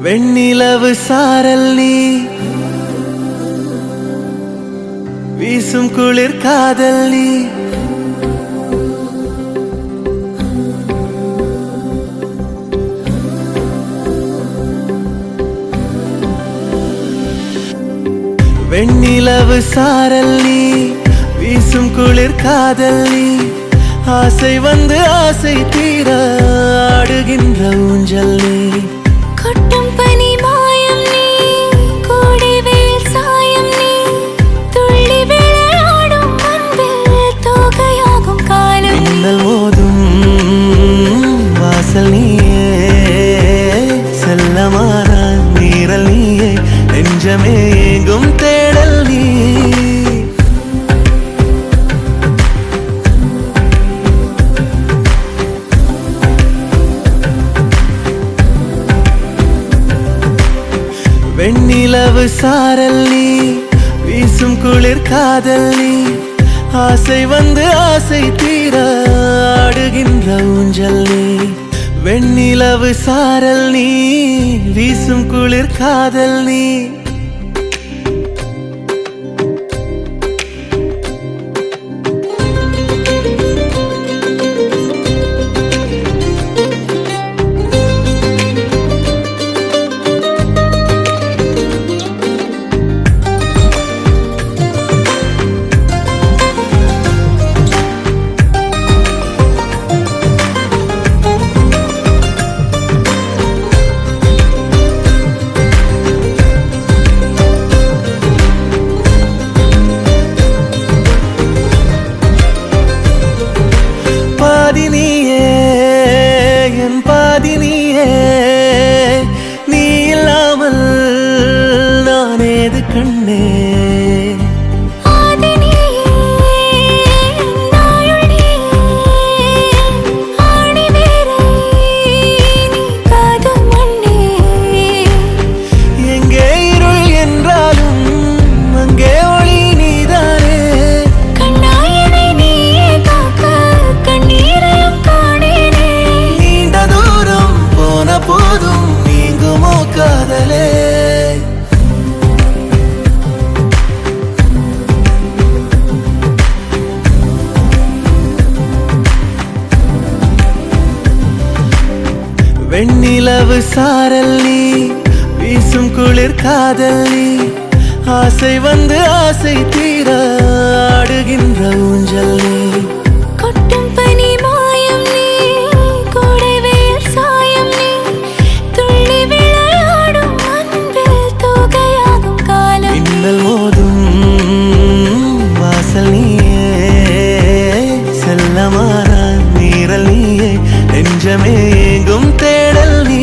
வெண்ணிலவு சாரல் நீ வீசும் குளிர் காதல் நீ வெண்ணிலவு சாரல் நீ வீசும் குளிர் காதல் நீ ஆசை வந்து ஆசை தீர ஆடுகின்ற ஊஞ்சல் நீ கொட்டும் பனி மாயம் நீ கூடிவேல் சாயம் நீ துள்ளி விளையாடும் அன்பில் தோகையாகும் காலம் மின்னல் மோதும் வாசல் நீயே செல்லமான நீரல் நீயே நெஞ்சமே எங்கும் தேடல் நீ வெண்ணிலவு சாரல் நீ வீசும் குளிர் காதல் நீ ஆசை வந்து ஆசை தீர ஆடுகின்ற ஊஞ்சல் நீ வெண்ணிலவு சாரல் நீ வீசும் குளிர் காதல் நீ பாதினியே என் பாதினியே நீ இல்லாமல் நான் ஏது கண்ணே காதலே வெண்ணிலவு சாரல் நீ வீசும் குளிர் காதல் நீ ஆசை வந்து ஆசை தீர ஆடுகின்ற ஊஞ்சல் நீ கொட்டும் பனி மாயம் நீ கூடிவேல் சாயம் நீ துள்ளி விளையாடும் அன்பில் தோகையாகும் காலம் மின்னல் மோதும் வாசல் நீயே செல்லமான நீரல் நீயே நெஞ்சமே எங்கும் தேடல் நீ